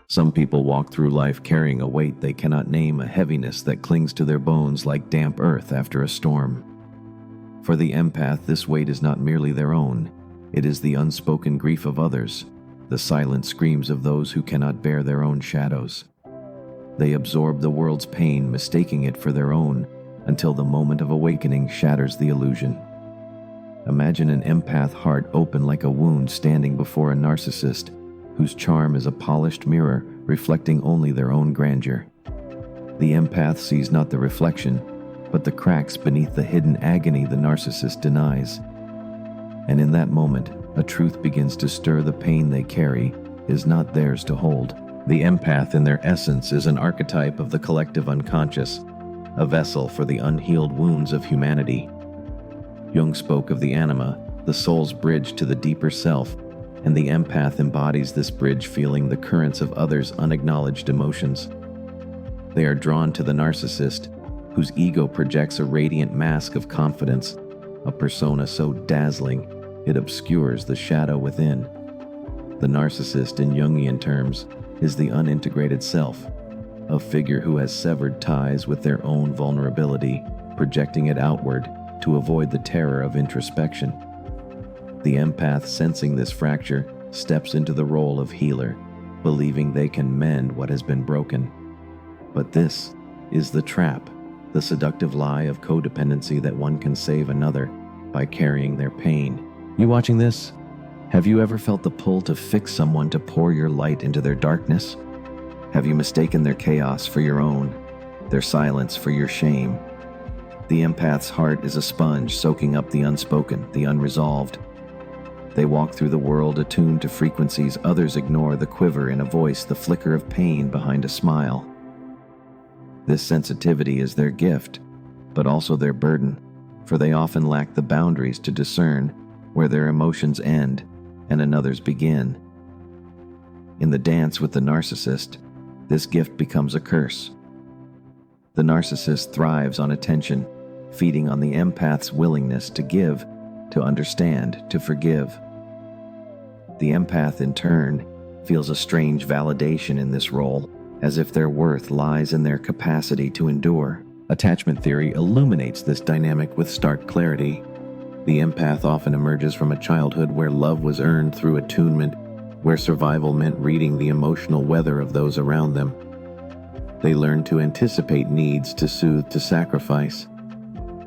Some people walk through life carrying a weight they cannot name, a heaviness that clings to their bones like damp earth after a storm. For the empath, this weight is not merely their own. It is the unspoken grief of others, the silent screams of those who cannot bear their own shadows. They absorb the world's pain, mistaking it for their own, until the moment of awakening shatters the illusion. Imagine an empath heart open like a wound standing before a narcissist, whose charm is a polished mirror reflecting only their own grandeur. The empath sees not the reflection, but the cracks beneath the hidden agony the narcissist denies. And in that moment, a truth begins to stir. The pain they carry is not theirs to hold. The empath in their essence is an archetype of the collective unconscious, a vessel for the unhealed wounds of humanity. Jung spoke of the anima, the soul's bridge to the deeper self, and the empath embodies this bridge, feeling the currents of others' unacknowledged emotions. They are drawn to the narcissist, whose ego projects a radiant mask of confidence, a persona so dazzling it obscures the shadow within. The narcissist, in Jungian terms, is the unintegrated self, a figure who has severed ties with their own vulnerability, projecting it outward to avoid the terror of introspection. The empath, sensing this fracture, steps into the role of healer, believing they can mend what has been broken. But this is the trap, the seductive lie of codependency, that one can save another by carrying their pain. You watching this? Have you ever felt the pull to fix someone, to pour your light into their darkness? Have you mistaken their chaos for your own, their silence for your shame? The empath's heart is a sponge, soaking up the unspoken, the unresolved. They walk through the world attuned to frequencies others ignore, the quiver in a voice, the flicker of pain behind a smile. This sensitivity is their gift, but also their burden, for they often lack the boundaries to discern where their emotions end and another's begin. In the dance with the narcissist, this gift becomes a curse. The narcissist thrives on attention, feeding on the empath's willingness to give, to understand, to forgive. The empath, in turn, feels a strange validation in this role, as if their worth lies in their capacity to endure. Attachment theory illuminates this dynamic with stark clarity. The empath often emerges from a childhood where love was earned through attunement, where survival meant reading the emotional weather of those around them. They learn to anticipate needs, to soothe, to sacrifice.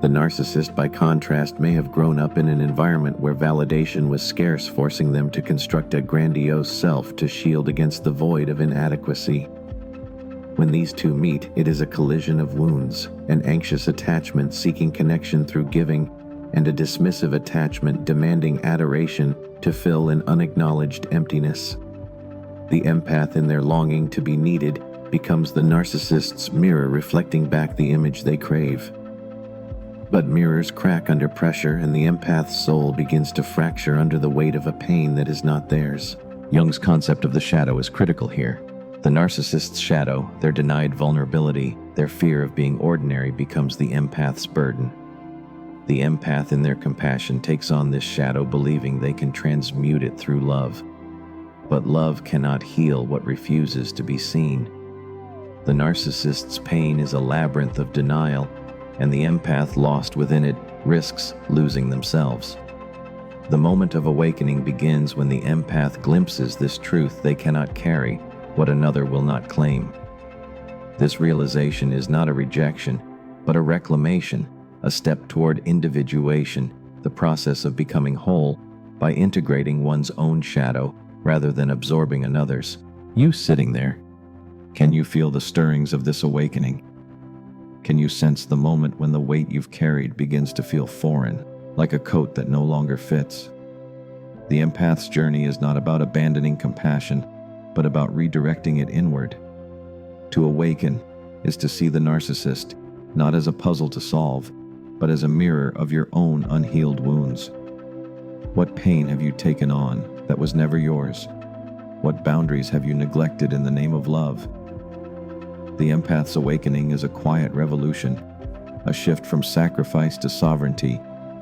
The narcissist, by contrast, may have grown up in an environment where validation was scarce, forcing them to construct a grandiose self to shield against the void of inadequacy. When these two meet, it is a collision of wounds, an anxious attachment seeking connection through giving, and a dismissive attachment demanding adoration to fill an unacknowledged emptiness. The empath, in their longing to be needed, becomes the narcissist's mirror, reflecting back the image they crave. But mirrors crack under pressure, and the empath's soul begins to fracture under the weight of a pain that is not theirs. Jung's concept of the shadow is critical here. The narcissist's shadow, their denied vulnerability, their fear of being ordinary, becomes the empath's burden. The empath, in their compassion, takes on this shadow, believing they can transmute it through love. But love cannot heal what refuses to be seen. The narcissist's pain is a labyrinth of denial, and the empath, lost within it, risks losing themselves. The moment of awakening begins when the empath glimpses this truth: they cannot carry what another will not claim. This realization is not a rejection, but a reclamation, a step toward individuation, the process of becoming whole by integrating one's own shadow rather than absorbing another's. You sitting there, can you feel the stirrings of this awakening? Can you sense the moment when the weight you've carried begins to feel foreign, like a coat that no longer fits? The empath's journey is not about abandoning compassion, but about redirecting it inward. To awaken is to see the narcissist not as a puzzle to solve, but as a mirror of your own unhealed wounds. What pain have you taken on that was never yours? What boundaries have you neglected in the name of love? The empath's awakening is a quiet revolution, a shift from sacrifice to sovereignty,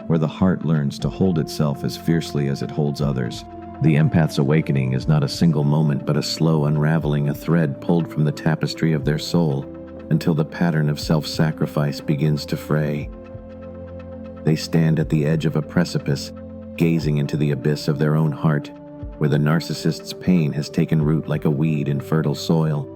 where the heart learns to hold itself as fiercely as it holds others, The empath's awakening is not a single moment, but a slow unraveling, a thread pulled from the tapestry of their soul until the pattern of self-sacrifice begins to fray. They stand at the edge of a precipice, gazing into the abyss of their own heart, where the narcissist's pain has taken root like a weed in fertile soil.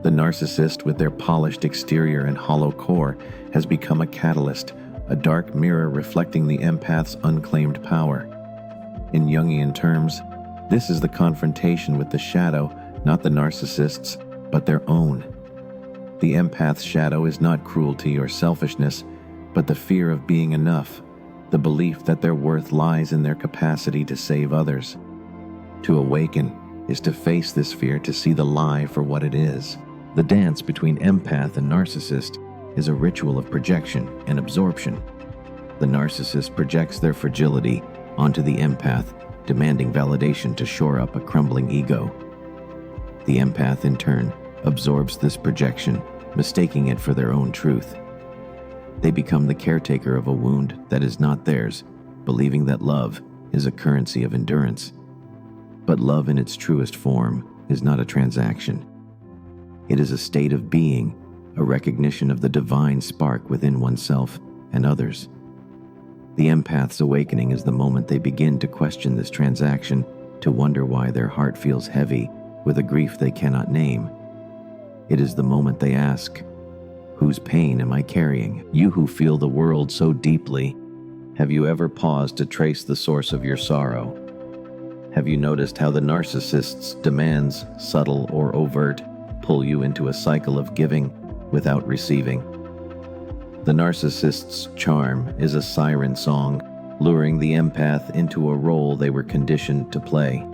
The narcissist, with their polished exterior and hollow core, has become a catalyst, a dark mirror reflecting the empath's unclaimed power. In Jungian terms, this is the confrontation with the shadow, not the narcissist's, but their own. The empath's shadow is not cruelty or selfishness, but the fear of being enough, the belief that their worth lies in their capacity to save others. To awaken is to face this fear, to see the lie for what it is. The dance between empath and narcissist is a ritual of projection and absorption. The narcissist projects their fragility onto the empath, demanding validation to shore up a crumbling ego. The empath, in turn, absorbs this projection, mistaking it for their own truth. They become the caretaker of a wound that is not theirs, believing that love is a currency of endurance. But love in its truest form is not a transaction. It is a state of being, a recognition of the divine spark within oneself and others. The empath's awakening is the moment they begin to question this transaction, to wonder why their heart feels heavy with a grief they cannot name. It is the moment they ask, "Whose pain am I carrying?" You who feel the world so deeply, have you ever paused to trace the source of your sorrow? Have you noticed how the narcissist's demands, subtle or overt, pull you into a cycle of giving without receiving? The narcissist's charm is a siren song, luring the empath into a role they were conditioned to play.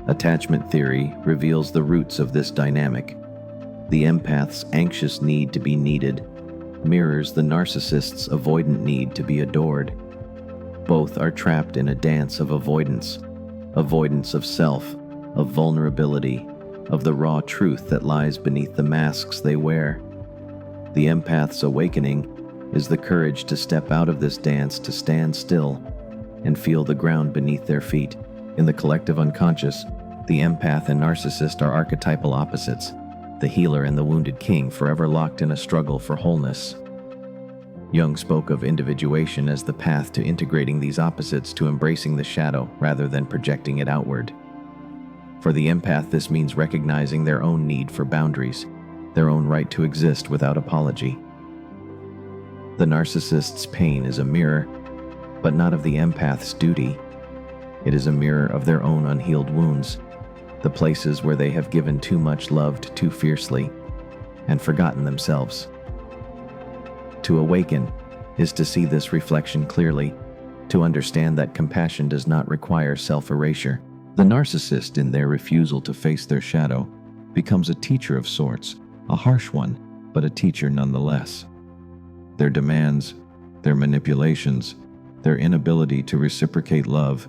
Attachment theory reveals the roots of this dynamic. The empath's anxious need to be needed mirrors the narcissist's avoidant need to be adored. Both are trapped in a dance of avoidance of self, of vulnerability, of the raw truth that lies beneath the masks they wear. The empath's awakening is the courage to step out of this dance, to stand still and feel the ground beneath their feet. In the collective unconscious, the empath and narcissist are archetypal opposites, the healer and the wounded king, forever locked in a struggle for wholeness. Jung spoke of individuation as the path to integrating these opposites, to embracing the shadow rather than projecting it outward. For the empath, this means recognizing their own need for boundaries, their own right to exist without apology. The narcissist's pain is a mirror, but not of the empath's duty. It is a mirror of their own unhealed wounds, the places where they have given too much, loved too fiercely, and forgotten themselves. To awaken is to see this reflection clearly, to understand that compassion does not require self-erasure. The narcissist, in their refusal to face their shadow, becomes a teacher of sorts, a harsh one, but a teacher nonetheless. Their demands, their manipulations, their inability to reciprocate love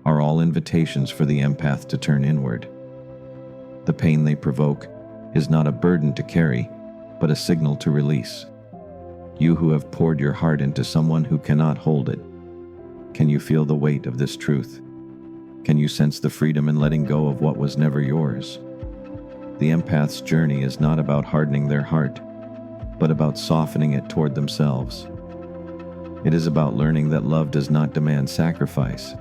are all invitations for the empath to turn inward. The pain they provoke is not a burden to carry, but a signal to release. You who have poured your heart into someone who cannot hold it, can you feel the weight of this truth? Can you sense the freedom in letting go of what was never yours? The empath's journey is not about hardening their heart, but about softening it toward themselves. It is about learning that love does not demand sacrifice,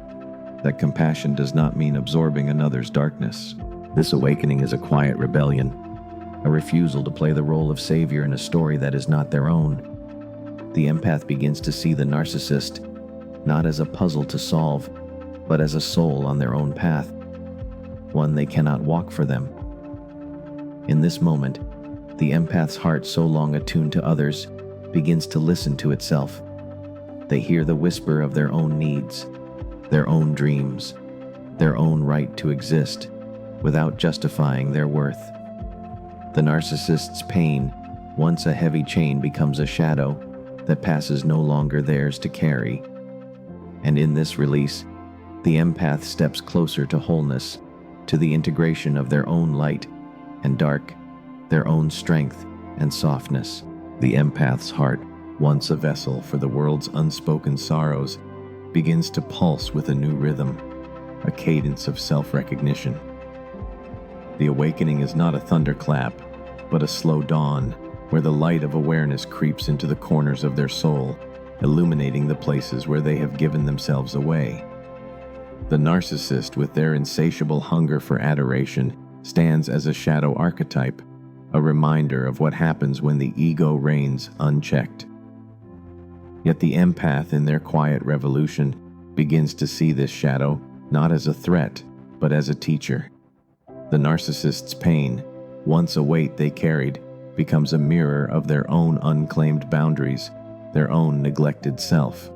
that compassion does not mean absorbing another's darkness. This awakening is a quiet rebellion, a refusal to play the role of savior in a story that is not their own. The empath begins to see the narcissist not as a puzzle to solve, but as a soul on their own path, one they cannot walk for them. In this moment, the empath's heart, so long attuned to others, begins to listen to itself. They hear the whisper of their own needs, their own dreams, their own right to exist without justifying their worth. The narcissist's pain, once a heavy chain, becomes a shadow that passes no longer theirs to carry. And in this release, the empath steps closer to wholeness, to the integration of their own light and dark, their own strength and softness. The empath's heart, once a vessel for the world's unspoken sorrows, begins to pulse with a new rhythm. a cadence of self-recognition. The awakening is not a thunderclap, but a slow dawn, where the light of awareness creeps into the corners of their soul, illuminating the places where they have given themselves away. The narcissist, with their insatiable hunger for adoration, stands as a shadow archetype, a reminder of what happens when the ego reigns unchecked. Yet the empath, in their quiet revolution, begins to see this shadow not as a threat, but as a teacher. The narcissist's pain, once a weight they carried, becomes a mirror of their own unclaimed boundaries, their own neglected self.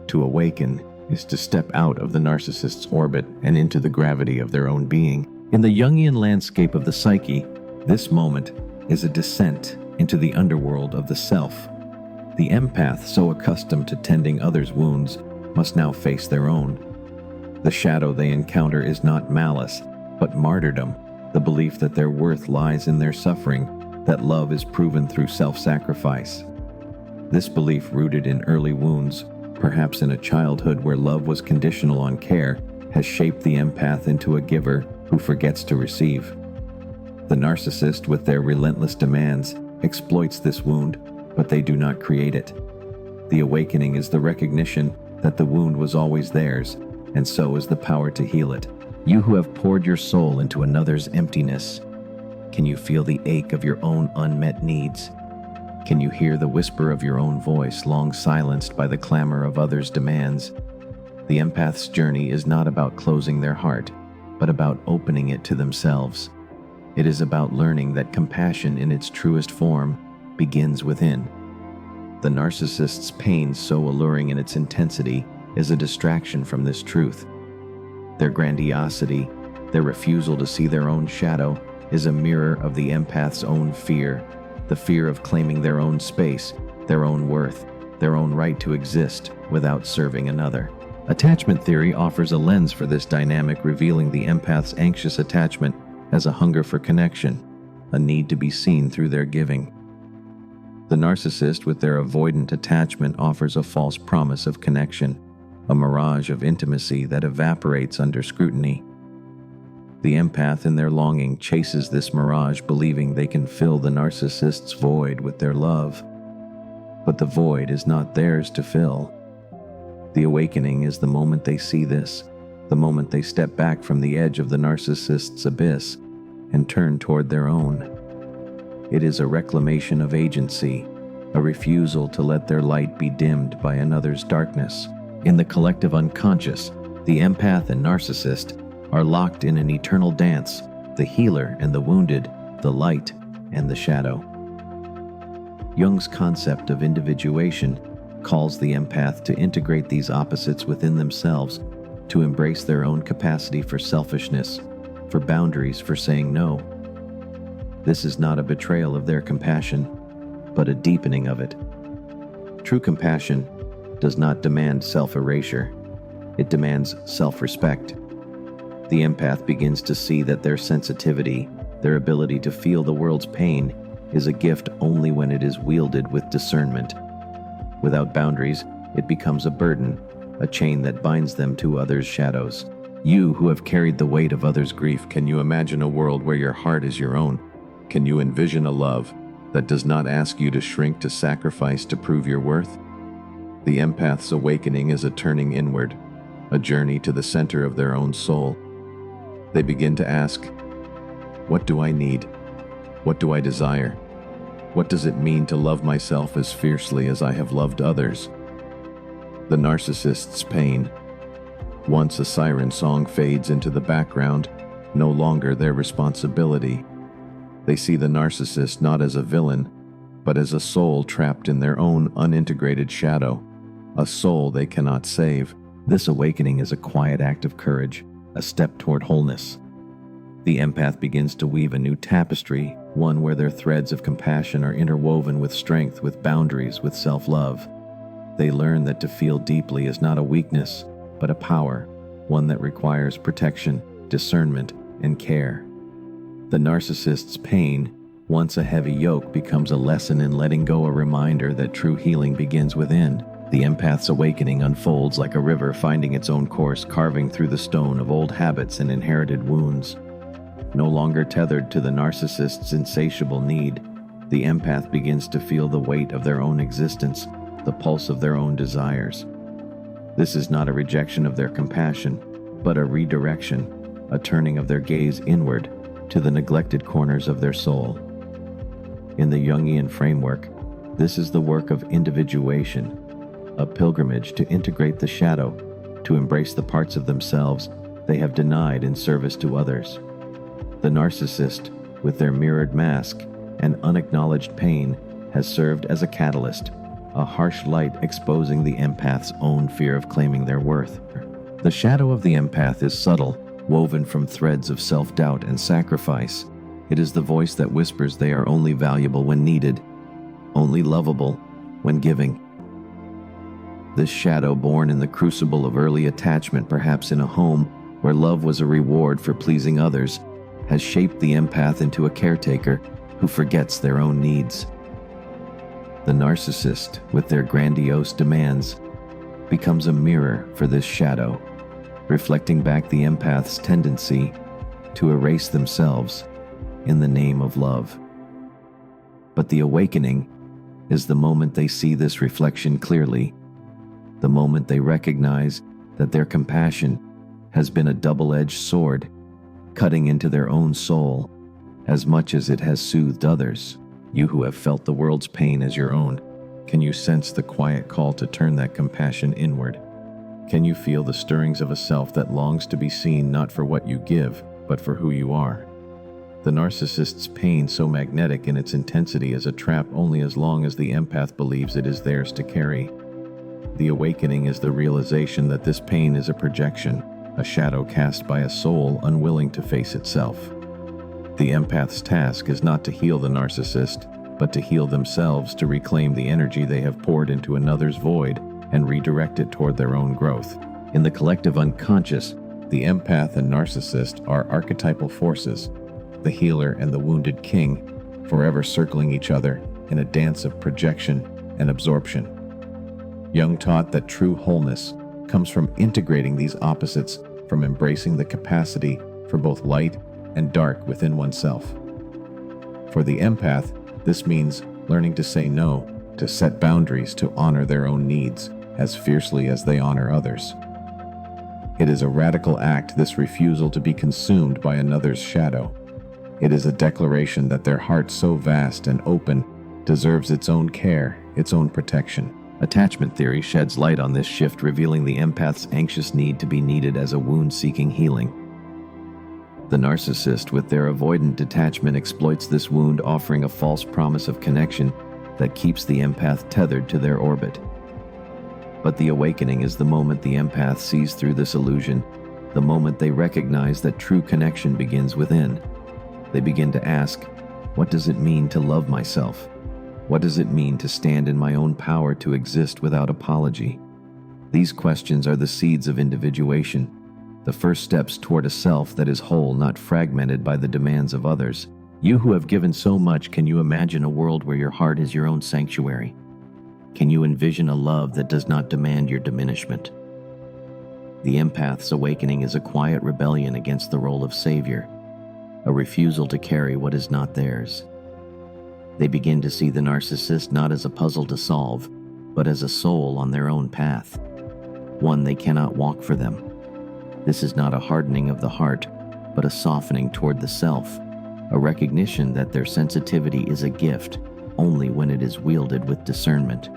To awaken is to step out of the narcissist's orbit and into the gravity of their own being. In the Jungian landscape of the psyche, this moment is a descent into the underworld of the self. The empath, so accustomed to tending others' wounds, must now face their own. The shadow they encounter is not malice, but martyrdom, the belief that their worth lies in their suffering, that love is proven through self-sacrifice. This belief, rooted in early wounds, perhaps in a childhood where love was conditional on care, has shaped the empath into a giver who forgets to receive. The narcissist, with their relentless demands, exploits this wound, but they do not create it. The awakening is the recognition that the wound was always theirs, and so is the power to heal it. You who have poured your soul into another's emptiness, can you feel the ache of your own unmet needs? Can you hear the whisper of your own voice, long silenced by the clamor of others' demands? The empath's journey is not about closing their heart, but about opening it to themselves. It is about learning that compassion in its truest form begins within. The narcissist's pain, so alluring in its intensity, is a distraction from this truth. Their grandiosity, their refusal to see their own shadow, is a mirror of the empath's own fear, the fear of claiming their own space, their own worth, their own right to exist without serving another. Attachment theory offers a lens for this dynamic, revealing the empath's anxious attachment as a hunger for connection, a need to be seen through their giving. The narcissist, with their avoidant attachment, offers a false promise of connection, a mirage of intimacy that evaporates under scrutiny. The empath, in their longing, chases this mirage, believing they can fill the narcissist's void with their love. But the void is not theirs to fill. The awakening is the moment they see this, the moment they step back from the edge of the narcissist's abyss and turn toward their own. It is a reclamation of agency, a refusal to let their light be dimmed by another's darkness. In the collective unconscious, the empath and narcissist are locked in an eternal dance, the healer and the wounded, the light and the shadow. Jung's concept of individuation calls the empath to integrate these opposites within themselves, to embrace their own capacity for selfishness, for boundaries, for saying no. This is not a betrayal of their compassion, but a deepening of it. True compassion does not demand self-erasure. It demands self-respect. The empath begins to see that their sensitivity, their ability to feel the world's pain, is a gift only when it is wielded with discernment. Without boundaries, it becomes a burden, a chain that binds them to others' shadows. You who have carried the weight of others' grief, can you imagine a world where your heart is your own? Can you envision a love that does not ask you to shrink, to sacrifice, to prove your worth? The empath's awakening is a turning inward, a journey to the center of their own soul. They begin to ask, what do I need? What do I desire? What does it mean to love myself as fiercely as I have loved others? The narcissist's pain. Once a siren song fades into the background, no longer their responsibility. They see the narcissist not as a villain, but as a soul trapped in their own unintegrated shadow, a soul they cannot save. This awakening is a quiet act of courage, a step toward wholeness. The empath begins to weave a new tapestry, one where their threads of compassion are interwoven with strength, with boundaries, with self-love. They learn that to feel deeply is not a weakness, but a power, one that requires protection, discernment, and care. The narcissist's pain, once a heavy yoke, becomes a lesson in letting go, a reminder that true healing begins within. The empath's awakening unfolds like a river finding its own course, carving through the stone of old habits and inherited wounds. No longer tethered to the narcissist's insatiable need, the empath begins to feel the weight of their own existence, the pulse of their own desires. This is not a rejection of their compassion, but a redirection, a turning of their gaze inward to the neglected corners of their soul. In the Jungian framework, this is the work of individuation, a pilgrimage to integrate the shadow, to embrace the parts of themselves they have denied in service to others. The narcissist, with their mirrored mask and unacknowledged pain, has served as a catalyst, a harsh light exposing the empath's own fear of claiming their worth. The shadow of the empath is subtle, woven from threads of self-doubt and sacrifice. It is the voice that whispers they are only valuable when needed, only lovable when giving. This shadow, born in the crucible of early attachment, perhaps in a home where love was a reward for pleasing others, has shaped the empath into a caretaker who forgets their own needs. The narcissist, with their grandiose demands, becomes a mirror for this shadow, reflecting back the empath's tendency to erase themselves in the name of love. But the awakening is the moment they see this reflection clearly, the moment they recognize that their compassion has been a double-edged sword, cutting into their own soul as much as it has soothed others. You who have felt the world's pain as your own, can you sense the quiet call to turn that compassion inward? Can you feel the stirrings of a self that longs to be seen not for what you give, but for who you are? The narcissist's pain, so magnetic in its intensity, is a trap only as long as the empath believes it is theirs to carry. The awakening is the realization that this pain is a projection, a shadow cast by a soul unwilling to face itself. The empath's task is not to heal the narcissist, but to heal themselves, to reclaim the energy they have poured into another's void and redirect it toward their own growth. In the collective unconscious, the empath and narcissist are archetypal forces, the healer and the wounded king, forever circling each other in a dance of projection and absorption. Jung taught that true wholeness comes from integrating these opposites, from embracing the capacity for both light and dark within oneself. For the empath, this means learning to say no, to set boundaries, to honor their own needs as fiercely as they honor others. It is a radical act, this refusal to be consumed by another's shadow. It is a declaration that their heart, so vast and open, deserves its own care, its own protection. Attachment theory sheds light on this shift, revealing the empath's anxious need to be needed as a wound-seeking healing. The narcissist, with their avoidant detachment, exploits this wound, offering a false promise of connection that keeps the empath tethered to their orbit. But the awakening is the moment the empath sees through this illusion, the moment they recognize that true connection begins within. They begin to ask, what does it mean to love myself? What does it mean to stand in my own power, to exist without apology? These questions are the seeds of individuation, the first steps toward a self that is whole, not fragmented by the demands of others. You who have given so much, can you imagine a world where your heart is your own sanctuary? Can you envision a love that does not demand your diminishment? The empath's awakening is a quiet rebellion against the role of savior, a refusal to carry what is not theirs. They begin to see the narcissist not as a puzzle to solve, but as a soul on their own path, one they cannot walk for them. This is not a hardening of the heart, but a softening toward the self, a recognition that their sensitivity is a gift only when it is wielded with discernment.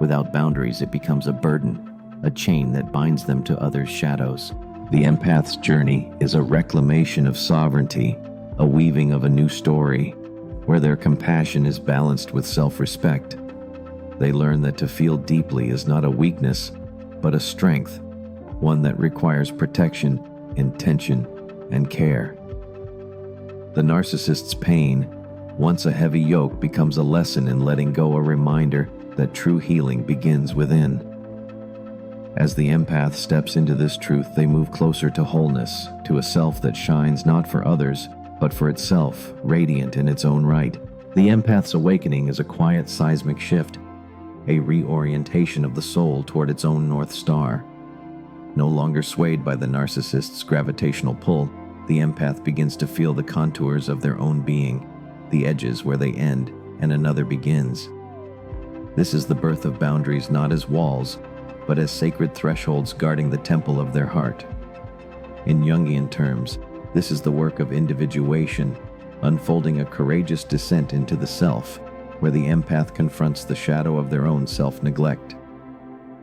Without boundaries, it becomes a burden, a chain that binds them to others' shadows. The empath's journey is a reclamation of sovereignty, a weaving of a new story, where their compassion is balanced with self-respect. They learn that to feel deeply is not a weakness, but a strength, one that requires protection, intention, and care. The narcissist's pain, once a heavy yoke, becomes a lesson in letting go, a reminder that true healing begins within. As the empath steps into this truth, they move closer to wholeness, to a self that shines not for others, but for itself, radiant in its own right. The empath's awakening is a quiet seismic shift, a reorientation of the soul toward its own North Star. No longer swayed by the narcissist's gravitational pull, the empath begins to feel the contours of their own being, the edges where they end and another begins. This is the birth of boundaries not as walls, but as sacred thresholds guarding the temple of their heart. In Jungian terms, this is the work of individuation, unfolding a courageous descent into the self, where the empath confronts the shadow of their own self-neglect.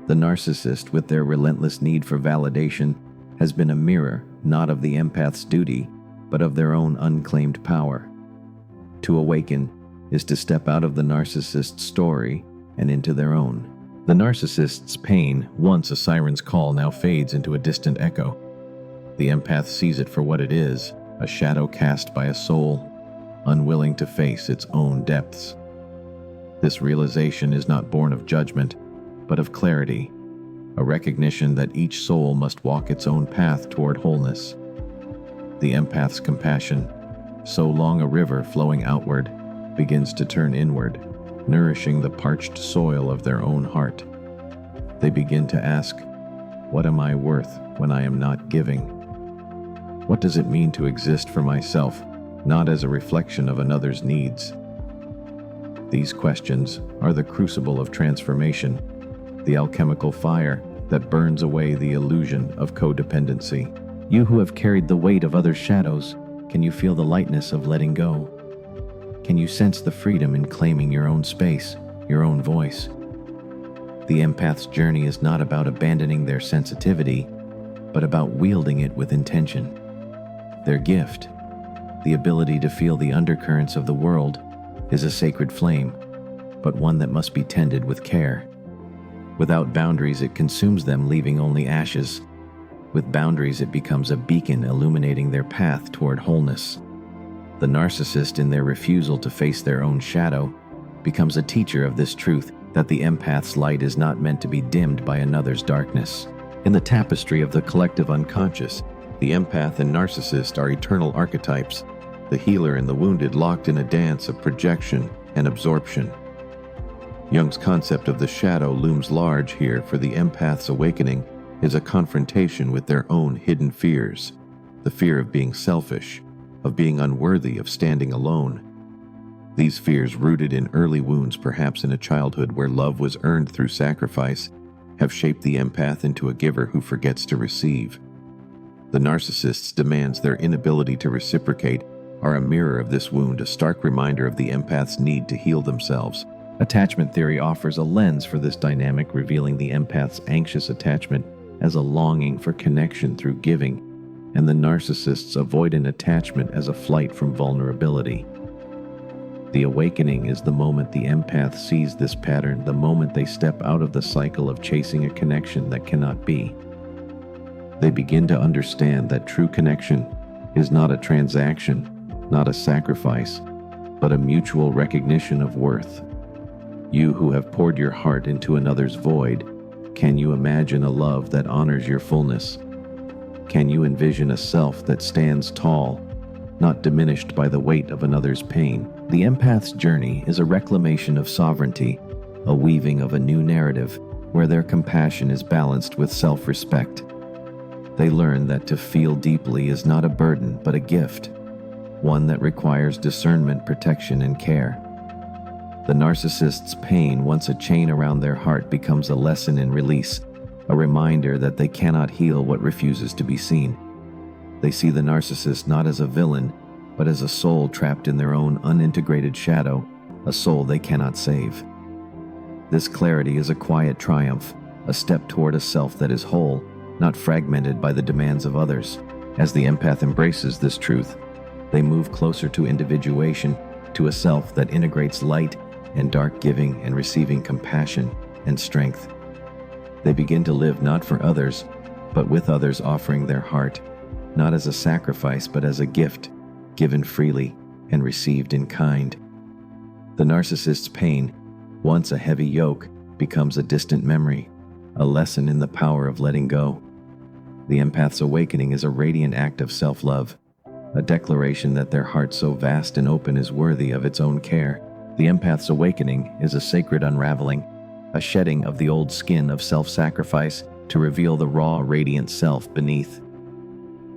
The narcissist, with their relentless need for validation, has been a mirror not of the empath's duty, but of their own unclaimed power. To awaken is to step out of the narcissist's story and into their own. The narcissist's pain, once a siren's call, now fades into a distant echo. The empath sees it for what it is, a shadow cast by a soul, unwilling to face its own depths. This realization is not born of judgment, but of clarity, a recognition that each soul must walk its own path toward wholeness. The empath's compassion, so long a river flowing outward, begins to turn inward, nourishing the parched soil of their own heart. They begin to ask, "What am I worth when I am not giving? What does it mean to exist for myself, not as a reflection of another's needs?" These questions are the crucible of transformation, the alchemical fire that burns away the illusion of codependency. You who have carried the weight of others' shadows, can you feel the lightness of letting go? Can you sense the freedom in claiming your own space, your own voice? The empath's journey is not about abandoning their sensitivity, but about wielding it with intention. Their gift, the ability to feel the undercurrents of the world, is a sacred flame, but one that must be tended with care. Without boundaries, it consumes them, leaving only ashes. With boundaries, it becomes a beacon illuminating their path toward wholeness. The narcissist, in their refusal to face their own shadow, becomes a teacher of this truth, that the empath's light is not meant to be dimmed by another's darkness. In the tapestry of the collective unconscious, the empath and narcissist are eternal archetypes, the healer and the wounded locked in a dance of projection and absorption. Jung's concept of the shadow looms large here, for the empath's awakening is a confrontation with their own hidden fears, the fear of being selfish, of being unworthy, of standing alone. These fears, rooted in early wounds, perhaps in a childhood where love was earned through sacrifice, have shaped the empath into a giver who forgets to receive. The narcissist's demands, their inability to reciprocate, are a mirror of this wound, a stark reminder of the empath's need to heal themselves. Attachment theory offers a lens for this dynamic, revealing the empath's anxious attachment as a longing for connection through giving, and the narcissist's avoidant attachment as a flight from vulnerability. The awakening is the moment the empath sees this pattern, the moment they step out of the cycle of chasing a connection that cannot be. They begin to understand that true connection is not a transaction, not a sacrifice, but a mutual recognition of worth. You who have poured your heart into another's void, can you imagine a love that honors your fullness? Can you envision a self that stands tall, not diminished by the weight of another's pain? The empath's journey is a reclamation of sovereignty, a weaving of a new narrative where their compassion is balanced with self-respect. They learn that to feel deeply is not a burden but a gift, one that requires discernment, protection, and care. The narcissist's pain, once a chain around their heart, becomes a lesson in release, a reminder that they cannot heal what refuses to be seen. They see the narcissist not as a villain, but as a soul trapped in their own unintegrated shadow, a soul they cannot save. This clarity is a quiet triumph, a step toward a self that is whole, not fragmented by the demands of others. As the empath embraces this truth, they move closer to individuation, to a self that integrates light and dark, giving and receiving compassion and strength. They begin to live not for others, but with others, offering their heart, not as a sacrifice, but as a gift, given freely and received in kind. The narcissist's pain, once a heavy yoke, becomes a distant memory, a lesson in the power of letting go. The empath's awakening is a radiant act of self-love, a declaration that their heart so vast and open is worthy of its own care. The empath's awakening is a sacred unraveling, a shedding of the old skin of self-sacrifice to reveal the raw, radiant self beneath.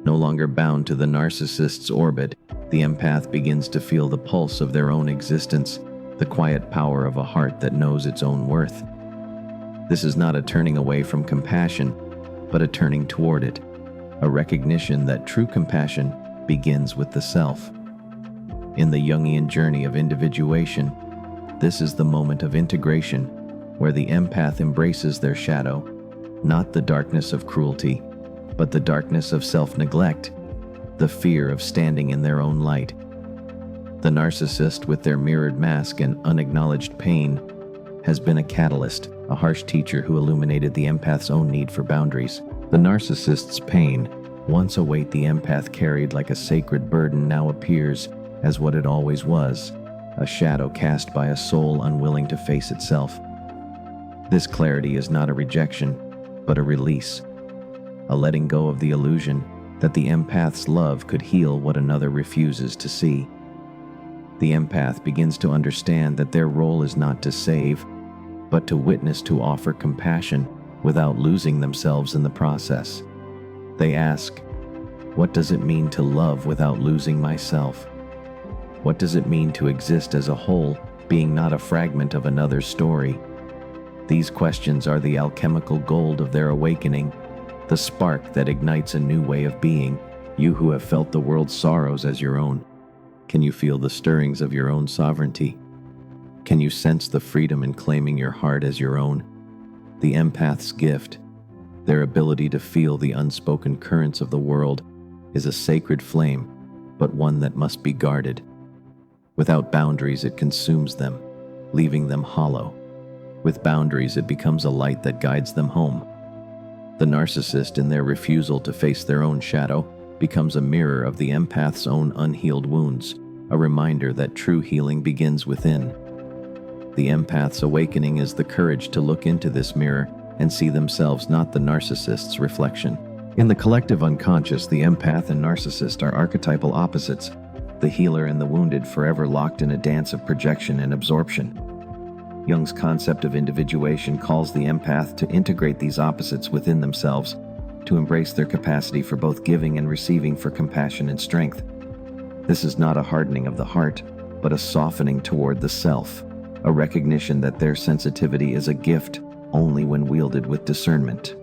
No longer bound to the narcissist's orbit, the empath begins to feel the pulse of their own existence, the quiet power of a heart that knows its own worth. This is not a turning away from compassion, but a turning toward it, a recognition that true compassion begins with the self. In the Jungian journey of individuation, this is the moment of integration, where the empath embraces their shadow, not the darkness of cruelty, but the darkness of self-neglect, the fear of standing in their own light. The narcissist, with their mirrored mask and unacknowledged pain, has been a catalyst, a harsh teacher who illuminated the empath's own need for boundaries. The narcissist's pain, once a weight the empath carried like a sacred burden, now appears as what it always was, a shadow cast by a soul unwilling to face itself. This clarity is not a rejection, but a release, a letting go of the illusion that the empath's love could heal what another refuses to see. The empath begins to understand that their role is not to save, but to witness, to offer compassion without losing themselves in the process. They ask, what does it mean to love without losing myself? What does it mean to exist as a whole, being not a fragment of another's story? These questions are the alchemical gold of their awakening, the spark that ignites a new way of being. You who have felt the world's sorrows as your own, can you feel the stirrings of your own sovereignty? Can you sense the freedom in claiming your heart as your own? The empath's gift, their ability to feel the unspoken currents of the world, is a sacred flame, but one that must be guarded. Without boundaries, it consumes them, leaving them hollow. With boundaries, it becomes a light that guides them home. The narcissist, in their refusal to face their own shadow, becomes a mirror of the empath's own unhealed wounds, a reminder that true healing begins within. The empath's awakening is the courage to look into this mirror and see themselves, not the narcissist's reflection. In the collective unconscious, the empath and narcissist are archetypal opposites, the healer and the wounded, forever locked in a dance of projection and absorption. Jung's concept of individuation calls the empath to integrate these opposites within themselves, to embrace their capacity for both giving and receiving, for compassion and strength. This is not a hardening of the heart, but a softening toward the self, a recognition that their sensitivity is a gift only when wielded with discernment.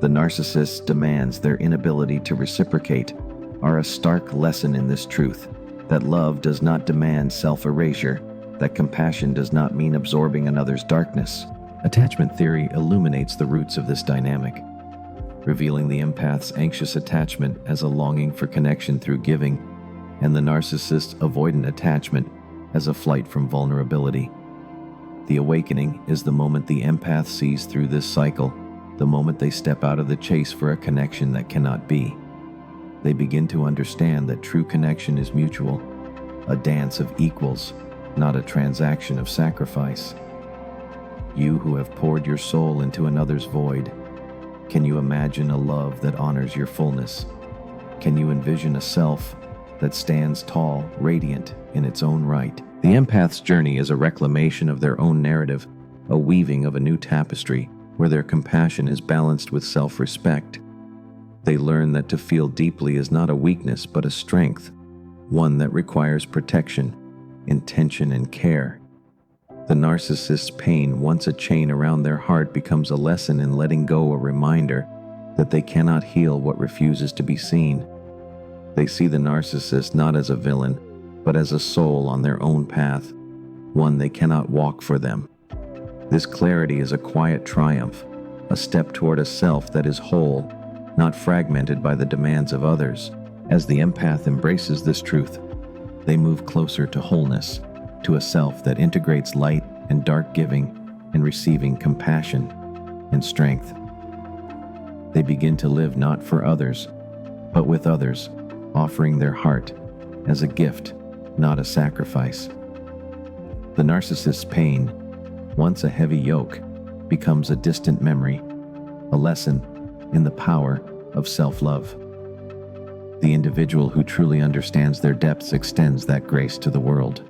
The narcissist's demands, their inability to reciprocate, are a stark lesson in this truth, that love does not demand self-erasure, that compassion does not mean absorbing another's darkness. Attachment theory illuminates the roots of this dynamic, revealing the empath's anxious attachment as a longing for connection through giving, and the narcissist's avoidant attachment as a flight from vulnerability. The awakening is the moment the empath sees through this cycle, the moment they step out of the chase for a connection that cannot be. They begin to understand that true connection is mutual, a dance of equals, not a transaction of sacrifice. You who have poured your soul into another's void, can you imagine a love that honors your fullness? Can you envision a self that stands tall, radiant in its own right? The empath's journey is a reclamation of their own narrative, a weaving of a new tapestry where their compassion is balanced with self-respect. They learn that to feel deeply is not a weakness but a strength, one that requires protection, intention, and care. The narcissist's pain, once a chain around their heart, becomes a lesson in letting go, a reminder that they cannot heal what refuses to be seen. They see the narcissist not as a villain, but as a soul on their own path, one they cannot walk for them. This clarity is a quiet triumph, a step toward a self that is whole, not fragmented by the demands of others. As the empath embraces this truth, they move closer to wholeness, to a self that integrates light and dark, giving and receiving compassion and strength. They begin to live not for others, but with others, offering their heart as a gift, not a sacrifice. The narcissist's pain, once a heavy yoke, becomes a distant memory, a lesson in the power of self-love. The individual who truly understands their depths extends that grace to the world.